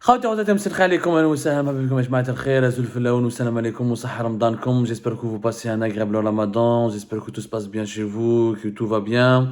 خواتي وخواتاتي مسرخ عليكم اهلا وسهلا بكم يا جماعه الخير ازول في اللون والسلام عليكم وصحة رمضانكم. J'espère que vous passez un agréable ramadan, j'espère que tout se passe bien chez vous, que tout va bien.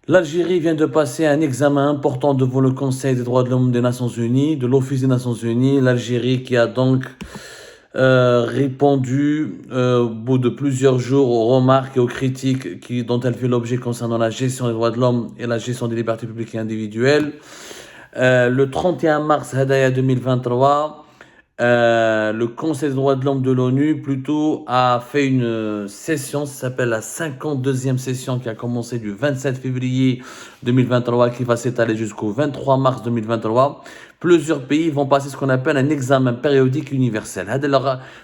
L'Algérie vient de passer un examen important devant le Conseil des droits de l'homme des Nations Unies, de l'Office des Nations Unies. L'Algérie qui a donc répondu au bout de plusieurs jours aux remarques et aux critiques dont elle fait l'objet concernant la gestion des droits de l'homme et la gestion des libertés publiques et individuelles. Le 31 mars 2023, le Conseil des droits de l'homme de l'ONU plutôt a fait une session, ça s'appelle la 52e session qui a commencé du 27 février 2023 qui va s'étaler jusqu'au 23 mars 2023. Plusieurs pays vont passer ce qu'on appelle un examen périodique universel.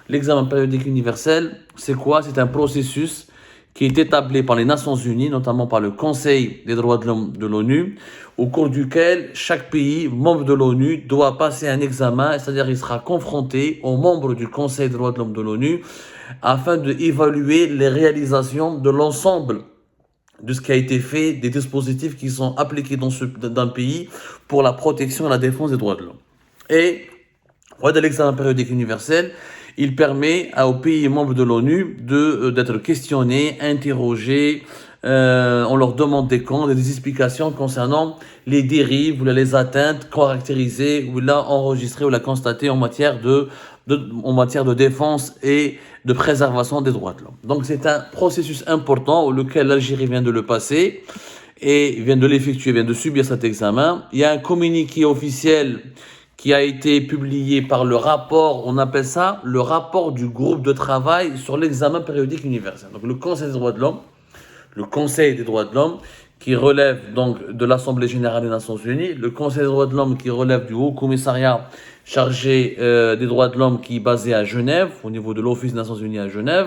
L'examen périodique universel, c'est quoi? C'est un processus qui est établi par les Nations Unies, notamment par le Conseil des droits de l'homme de l'ONU, au cours duquel chaque pays membre de l'ONU doit passer un examen, c'est-à-dire il sera confronté aux membres du Conseil des droits de l'homme de l'ONU afin d'évaluer les réalisations de l'ensemble de ce qui a été fait, des dispositifs qui sont appliqués dans un pays pour la protection et la défense des droits de l'homme. Et de l'examen périodique universel, il permet aux pays membres de l'ONU d'être questionnés, interrogés, on leur demande des comptes, des explications concernant les dérives ou les atteintes caractérisées ou enregistrées ou constatées en matière de défense et de préservation des droits de l'homme. Donc c'est un processus important auquel l'Algérie vient de le passer et vient de l'effectuer, vient de subir cet examen. Il y a un communiqué officiel qui a été publié par le rapport, on appelle ça le rapport du groupe de travail sur l'examen périodique universel. Donc le Conseil des droits de l'homme, qui relève donc de l'Assemblée générale des Nations Unies, le Conseil des droits de l'homme qui relève du Haut Commissariat chargé des droits de l'homme qui est basé à Genève, au niveau de l'Office des Nations Unies à Genève,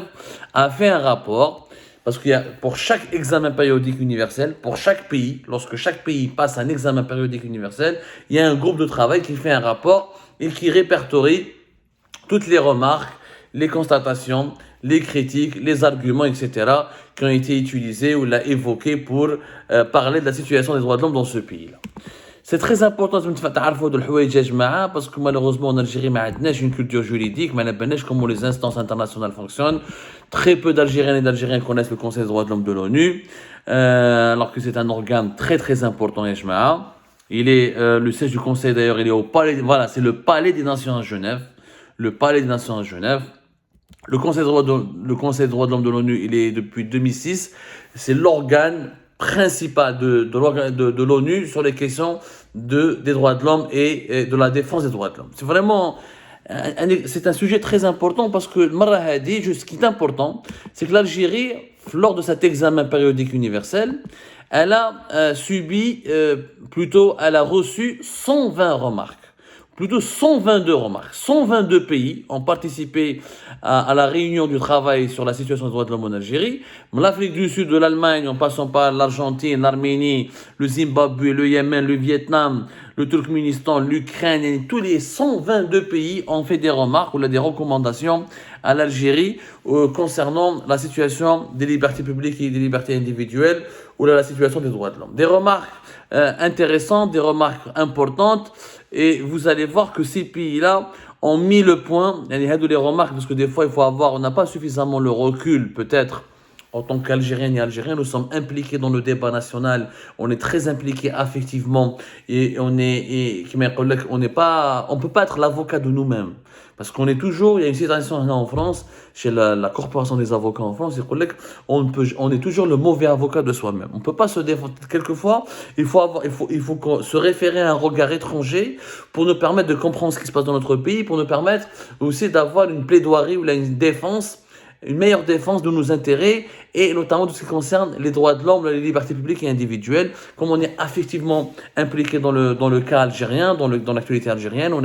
a fait un rapport, parce qu'il y a pour chaque examen périodique universel, pour chaque pays, lorsque chaque pays passe un examen périodique universel, il y a un groupe de travail qui fait un rapport et qui répertorie toutes les remarques, les constatations, les critiques, les arguments, etc., qui ont été utilisés ou évoqués pour parler de la situation des droits de l'homme dans ce pays-là. C'est très important parce que malheureusement en Algérie, on a une culture juridique, on a comment les instances internationales fonctionnent. Très peu d'Algériennes et d'Algériens connaissent le Conseil des droits de l'homme de l'ONU, alors que c'est un organe très très important. Il est le siège du Conseil d'ailleurs, il est au palais. Voilà, c'est le Palais des Nations à Genève. Le Palais des Nations à Genève. Le Conseil des droits de l'homme de l'ONU, il est depuis 2006. C'est l'organe principal de l'ONU sur les questions des droits de l'homme et de la défense des droits de l'homme. C'est vraiment c'est un sujet très important parce que ce qui est important, c'est que l'Algérie, lors de cet examen périodique universel, elle a elle a reçu 120 remarques. Plutôt 122 remarques. 122 pays ont participé à la réunion du travail sur la situation des droits de l'homme en Algérie. L'Afrique du Sud, de l'Allemagne, en passant par l'Argentine, l'Arménie, le Zimbabwe, le Yémen, le Vietnam, le Turkménistan, l'Ukraine, et tous les 122 pays ont fait des remarques ou des recommandations à l'Algérie concernant la situation des libertés publiques et des libertés individuelles ou la situation des droits de l'homme. Des remarques intéressantes, des remarques importantes. Et vous allez voir que ces pays-là ont mis le point, les remarques, parce que des fois, on n'a pas suffisamment le recul, peut-être, en tant qu'Algériens et Algériens, nous sommes impliqués dans le débat national, on est très impliqués affectivement, et on peut pas être l'avocat de nous-mêmes. Parce qu'on est toujours, il y a une situation en France, chez la corporation des avocats en France, on est toujours le mauvais avocat de soi-même. On ne peut pas se défendre. Quelquefois, il faut se référer à un regard étranger pour nous permettre de comprendre ce qui se passe dans notre pays, pour nous permettre aussi d'avoir une plaidoirie ou une défense, une meilleure défense de nos intérêts et notamment de ce qui concerne les droits de l'homme, les libertés publiques et individuelles. Comme on est affectivement impliqué dans le cas algérien, dans l'actualité algérienne,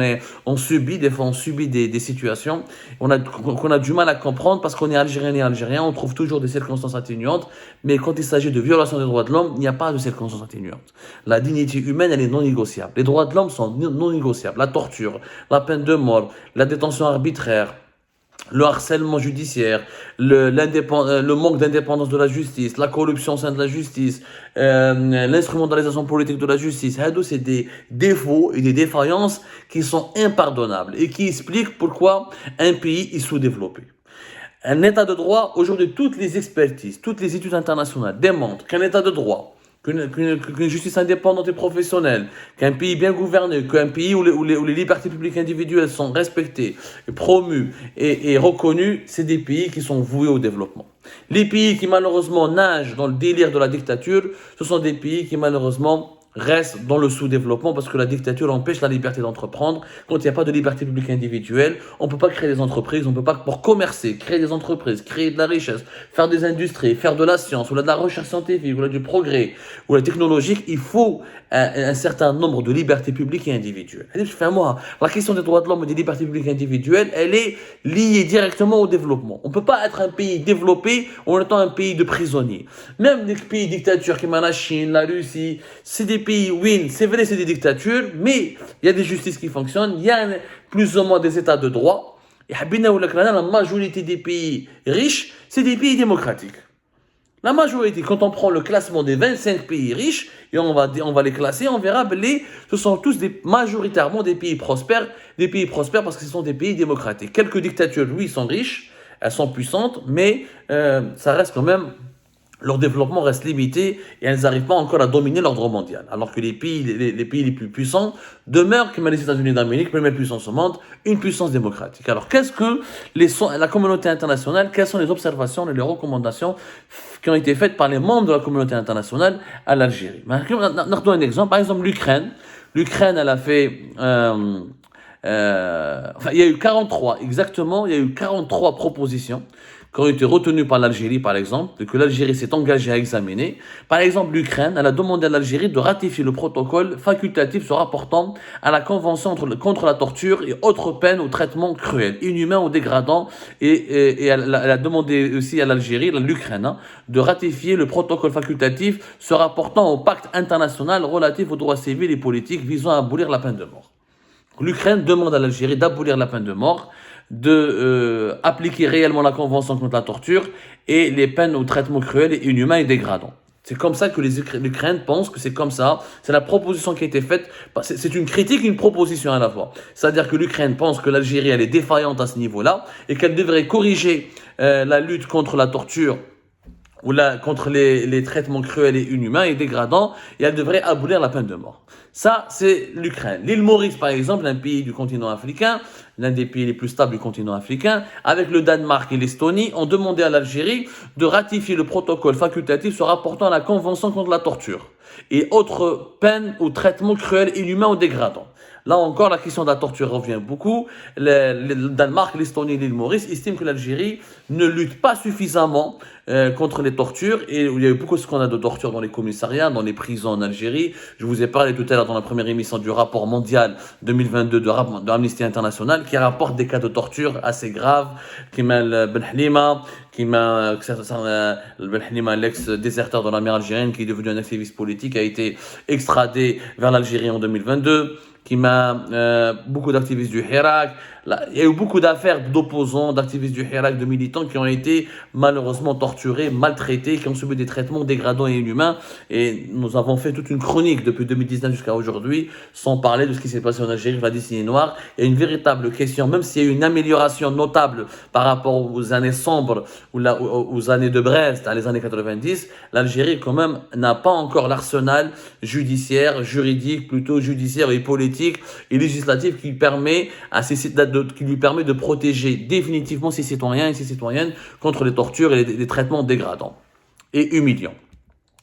on subit des situations qu'on a du mal à comprendre parce qu'on est algérien et algérien, on trouve toujours des circonstances atténuantes, mais quand il s'agit de violation des droits de l'homme, il n'y a pas de circonstances atténuantes. La dignité humaine, elle est non négociable. Les droits de l'homme sont non négociables. La torture, la peine de mort, la détention arbitraire, le harcèlement judiciaire, le manque d'indépendance de la justice, la corruption au sein de la justice, l'instrumentalisation politique de la justice, c'est des défauts et des défaillances qui sont impardonnables et qui expliquent pourquoi un pays est sous-développé. Un état de droit, aujourd'hui, toutes les expertises, toutes les études internationales démontrent qu'un état de droit, qu'une justice indépendante et professionnelle, qu'un pays bien gouverné, qu'un pays où les libertés publiques individuelles sont respectées, promues et reconnues, c'est des pays qui sont voués au développement. Les pays qui malheureusement nagent dans le délire de la dictature, ce sont des pays qui malheureusement restent dans le sous-développement parce que la dictature empêche la liberté d'entreprendre. Quand il n'y a pas de liberté publique individuelle, on ne peut pas créer des entreprises, on ne peut pas, pour commercer, créer des entreprises, créer de la richesse, faire des industries, faire de la science, ou de la recherche scientifique, ou du progrès, ou la technologique, il faut un certain nombre de libertés publiques et individuelles. Moi, la question des droits de l'homme et des libertés publiques individuelles, elle est liée directement au développement. On ne peut pas être un pays développé en étant un pays de prisonniers. Même des pays dictatures comme la Chine, la Russie, c'est des pays, oui, c'est vrai, c'est des dictatures, mais il y a des justices qui fonctionnent, il y a plus ou moins des états de droit. Et la majorité des pays riches, c'est des pays démocratiques. La majorité, quand on prend le classement des 25 pays riches, et on va les classer, on verra, ce sont tous majoritairement des pays prospères parce que ce sont des pays démocratiques. Quelques dictatures, oui, sont riches, elles sont puissantes, mais ça reste quand même, leur développement reste limité et elles n'arrivent pas encore à dominer l'ordre mondial. Alors que les pays les plus puissants demeurent, comme les États-Unis d'Amérique, première puissance au monde, une puissance démocratique. Alors qu'est-ce que la communauté internationale, quelles sont les observations et les recommandations qui ont été faites par les membres de la communauté internationale à l'Algérie? On donne un exemple. Par exemple, l'Ukraine. L'Ukraine, elle a fait... il y a eu 43 propositions qui ont été retenues par l'Algérie, par exemple, que l'Algérie s'est engagée à examiner. Par exemple, l'Ukraine, elle a demandé à l'Algérie de ratifier le protocole facultatif se rapportant à la Convention contre la torture et autres peines ou traitements cruels, inhumains ou dégradants. Et elle a demandé aussi à l'Algérie, l'Ukraine, de ratifier le protocole facultatif se rapportant au pacte international relatif aux droits civils et politiques visant à abolir la peine de mort. L'Ukraine demande à l'Algérie d'abolir la peine de mort, d'appliquer réellement la Convention contre la torture et les peines ou traitements cruels et inhumains et dégradants. C'est comme ça que l'Ukraine pense que c'est comme ça. C'est la proposition qui a été faite. C'est une critique et une proposition à la fois. C'est-à-dire que l'Ukraine pense que l'Algérie elle est défaillante à ce niveau-là et qu'elle devrait corriger la lutte contre la torture ou contre les traitements cruels et inhumains et dégradants, et elle devrait abolir la peine de mort. Ça, c'est l'Ukraine. L'île Maurice, par exemple, un pays du continent africain, l'un des pays les plus stables du continent africain, avec le Danemark et l'Estonie, ont demandé à l'Algérie de ratifier le protocole facultatif se rapportant à la Convention contre la torture et autres peines ou traitements cruels, inhumains ou dégradants. Là encore, la question de la torture revient beaucoup. Le Danemark, l'Estonie et l'île Maurice estiment que l'Algérie ne lutte pas suffisamment contre les tortures. Et il y a eu beaucoup de scandales de torture dans les commissariats, dans les prisons en Algérie. Je vous ai parlé tout à l'heure dans la première émission du rapport mondial 2022 de Amnesty International qui rapporte des cas de torture assez graves. Ben Halima, l'ex-déserteur de la mer Algérienne qui est devenu un activiste politique, a été extradé vers l'Algérie en 2022. Beaucoup d'activistes du Hirak. Il y a eu beaucoup d'affaires d'opposants, d'activistes du Hirak, de militants qui ont été malheureusement torturés, maltraités, qui ont subi des traitements dégradants et inhumains. Et nous avons fait toute une chronique depuis 2019 jusqu'à aujourd'hui, sans parler de ce qui s'est passé en Algérie, la décennie noire. Il y a une véritable question, même s'il y a eu une amélioration notable par rapport aux années sombres ou aux années de Brest, à les années 90, l'Algérie quand même n'a pas encore l'arsenal juridique plutôt judiciaire et politique et législatif qui lui permet de protéger définitivement ses citoyens et ses citoyennes contre les tortures et les traitements dégradants et humiliants.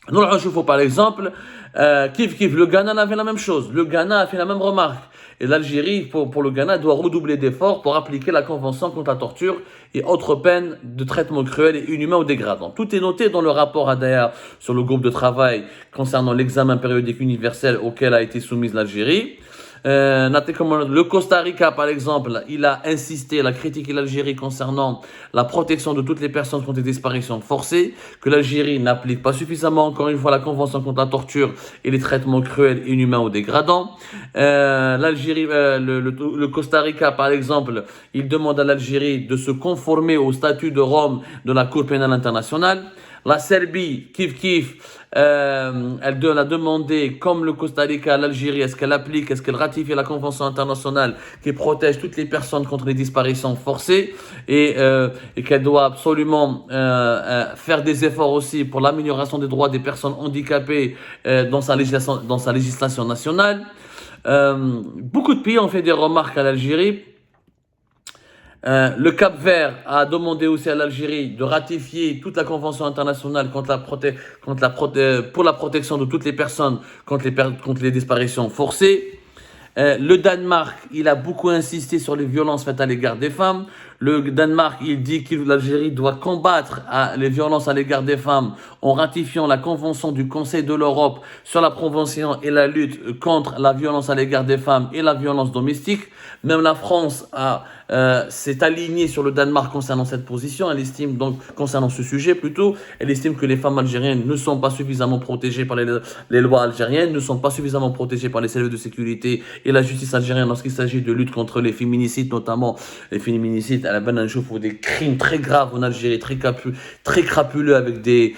Nous, par exemple, le Ghana a fait la même chose. Le Ghana a fait la même remarque. Et l'Algérie, pour le Ghana, doit redoubler d'efforts pour appliquer la Convention contre la torture et autres peines de traitement cruel et inhumain ou dégradant. Tout est noté dans le rapport ADR sur le groupe de travail concernant l'examen périodique universel auquel a été soumise l'Algérie. Le Costa Rica, par exemple, il a insisté, il a critiqué l'Algérie concernant la protection de toutes les personnes qui ont des disparitions forcées, que l'Algérie n'applique pas suffisamment, encore une fois, la Convention contre la torture et les traitements cruels, inhumains ou dégradants. Le Costa Rica, par exemple, il demande à l'Algérie de se conformer au statut de Rome de la Cour pénale internationale. La Serbie, elle a demandé, comme le Costa Rica, à l'Algérie, est-ce qu'elle ratifie la Convention internationale qui protège toutes les personnes contre les disparitions forcées et qu'elle doit absolument faire des efforts aussi pour l'amélioration des droits des personnes handicapées dans sa législation nationale. Beaucoup de pays ont fait des remarques à l'Algérie. Le Cap-Vert a demandé aussi à l'Algérie de ratifier toute la convention internationale pour la protection de toutes les personnes contre les disparitions forcées. Le Danemark, il a beaucoup insisté sur les violences faites à l'égard des femmes. Le Danemark, il dit que l'Algérie doit combattre les violences à l'égard des femmes en ratifiant la Convention du Conseil de l'Europe sur la prévention et la lutte contre la violence à l'égard des femmes et la violence domestique. Même la France s'est alignée sur le Danemark concernant cette position. Elle estime donc, concernant ce sujet plutôt, elle estime que les femmes algériennes ne sont pas suffisamment protégées par les lois algériennes, ne sont pas suffisamment protégées par les services de sécurité et la justice algérienne lorsqu'il s'agit de lutte contre les féminicides, notamment les féminicides à la Ben Anchouf ou des crimes très graves en Algérie, très crapuleux avec des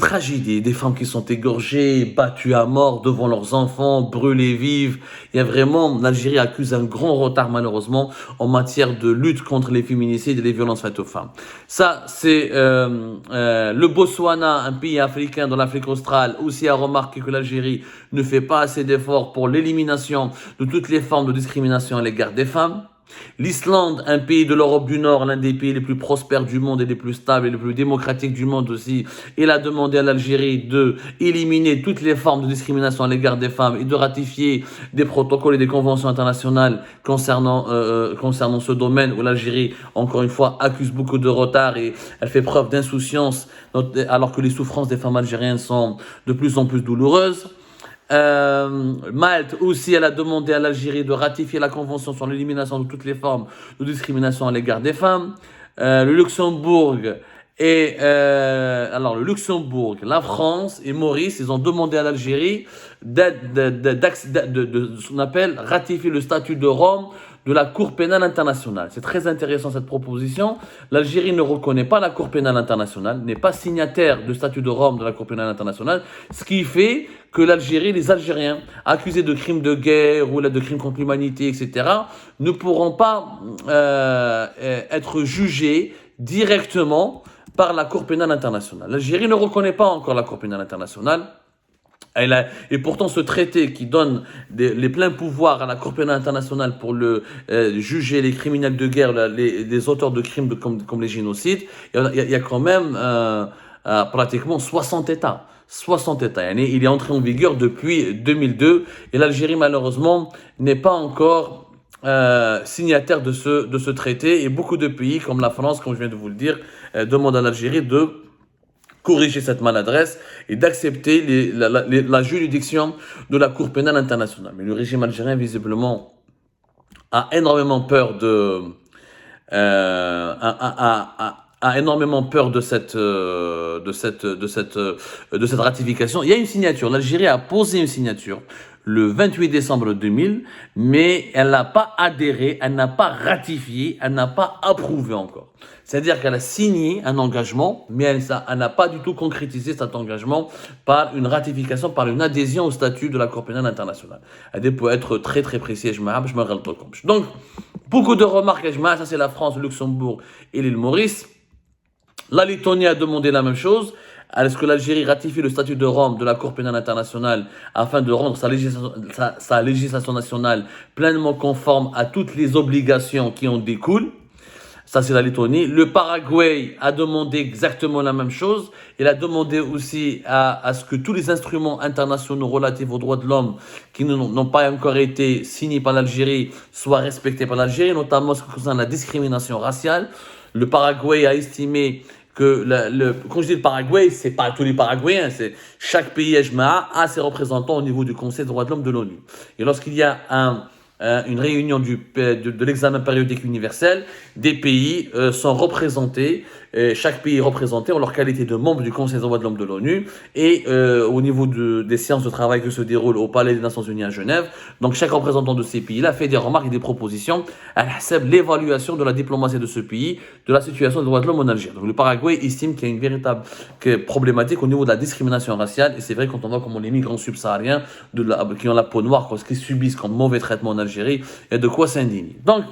tragédies, des femmes qui sont égorgées, battues à mort devant leurs enfants, brûlées vives. Il y a vraiment, l'Algérie accuse un grand retard malheureusement en matière de lutte contre les féminicides et les violences faites aux femmes. Ça, c'est le Botswana, un pays africain dans l'Afrique australe, aussi a remarqué que l'Algérie ne fait pas assez d'efforts pour l'élimination de toutes les formes de discrimination à l'égard des femmes. L'Islande, un pays de l'Europe du Nord, l'un des pays les plus prospères du monde et les plus stables et les plus démocratiques du monde aussi, il a demandé à l'Algérie de éliminer toutes les formes de discrimination à l'égard des femmes et de ratifier des protocoles et des conventions internationales concernant ce domaine où l'Algérie, encore une fois, accuse beaucoup de retard et elle fait preuve d'insouciance alors que les souffrances des femmes algériennes sont de plus en plus douloureuses. Malte aussi, elle a demandé à l'Algérie de ratifier la convention sur l'élimination de toutes les formes de discrimination à l'égard des femmes. Le Luxembourg, la France et Maurice, ils ont demandé à l'Algérie de ce qu'on appelle ratifier le statut de Rome de la Cour pénale internationale. C'est très intéressant cette proposition. L'Algérie ne reconnaît pas la Cour pénale internationale, n'est pas signataire du statut de Rome de la Cour pénale internationale, ce qui fait que les Algériens accusés de crimes de guerre ou de crimes contre l'humanité, etc., ne pourront pas être jugés directement par la Cour pénale internationale. L'Algérie ne reconnaît pas encore la Cour pénale internationale. Et pourtant, ce traité qui donne les pleins pouvoirs à la Cour pénale internationale pour juger les criminels de guerre, les auteurs de crimes comme les génocides, il y a quand même pratiquement 60 États. 60 États. Il est entré en vigueur depuis 2002 et l'Algérie, malheureusement, n'est pas encore signataire de ce traité. Et beaucoup de pays, comme la France, comme je viens de vous le dire, demandent à l'Algérie de corriger cette maladresse et d'accepter la juridiction de la Cour pénale internationale. Mais le régime algérien, visiblement, a énormément peur de cette ratification. Il y a une signature. L'Algérie a posé une signature le 28 décembre 2000, mais elle n'a pas adhéré, elle n'a pas ratifié, elle n'a pas approuvé encore. C'est-à-dire qu'elle a signé un engagement, mais elle n'a pas du tout concrétisé cet engagement par une ratification, par une adhésion au statut de la Cour pénale internationale. Elle peut être très très précis, donc, beaucoup de remarques, ça c'est la France, le Luxembourg et l'île Maurice. La Lettonie a demandé la même chose. Est-ce que l'Algérie ratifie le statut de Rome de la Cour pénale internationale afin de rendre sa législation nationale pleinement conforme à toutes les obligations qui en découlent? Ça, c'est la Lettonie. Le Paraguay a demandé exactement la même chose. Il a demandé aussi à ce que tous les instruments internationaux relatifs aux droits de l'homme qui n'ont pas encore été signés par l'Algérie soient respectés par l'Algérie, notamment ce qui concerne la discrimination raciale. Le Paraguay a estimé que quand je dis le Paraguay, c'est pas tous les Paraguayens, c'est chaque pays Ejmaa a ses représentants au niveau du Conseil des droits de l'homme de l'ONU. Et lorsqu'il y a une réunion de l'examen périodique universel, des pays sont représentés, chaque pays est représenté en leur qualité de membre du Conseil des droits de l'homme de l'ONU et au niveau des séances de travail qui se déroulent au Palais des Nations Unies à Genève. Donc chaque représentant de ces pays-là fait des remarques et des propositions à l'évaluation de la diplomatie de ce pays, de la situation des droits de l'homme en Algérie. Donc le Paraguay estime qu'il y a une véritable problématique au niveau de la discrimination raciale, et c'est vrai quand on voit comment les migrants subsahariens qui ont la peau noire, ce qu'ils subissent comme mauvais traitement en Algérie, il y a de quoi s'indigner. Donc,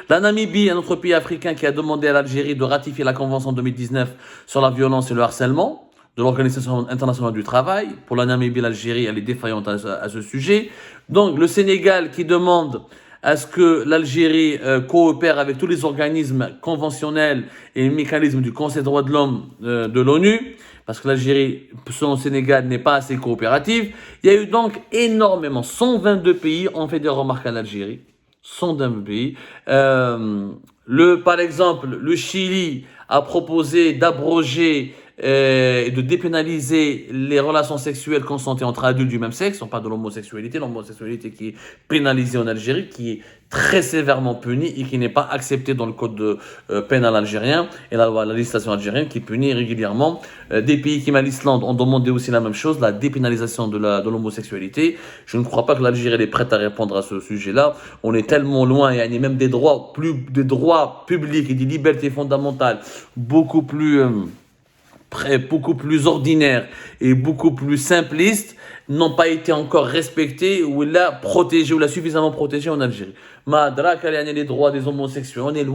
la Namibie, un autre pays africain qui a demandé à l'Algérie de ratifier la convention 2019 sur la violence et le harcèlement de l'Organisation internationale du travail. Pour la Namibie, l'Algérie, elle est défaillante à ce sujet. Donc, le Sénégal qui demande à ce que l'Algérie coopère avec tous les organismes conventionnels et les mécanismes du Conseil des droits de l'homme de l'ONU, parce que l'Algérie, selon le Sénégal, n'est pas assez coopérative. Il y a eu donc énormément, 122 pays ont fait des remarques à l'Algérie. 122 pays. Par exemple, le Chili a proposé d'abroger et de dépénaliser les relations sexuelles consenties entre adultes du même sexe. On parle de l'homosexualité qui est pénalisée en Algérie, qui est très sévèrement punie et qui n'est pas acceptée dans le code pénal algérien et la législation algérienne qui punit régulièrement. Des pays comme l'Islande ont demandé aussi la même chose, la dépénalisation de l'homosexualité. Je ne crois pas que l'Algérie est prête à répondre à ce sujet-là. On est tellement loin, et il y a même des droits publics et des libertés fondamentales beaucoup plus ordinaires et beaucoup plus simplistes n'ont pas été encore respectés ou suffisamment protégés en Algérie. Les droits des homosexuels, on est loin.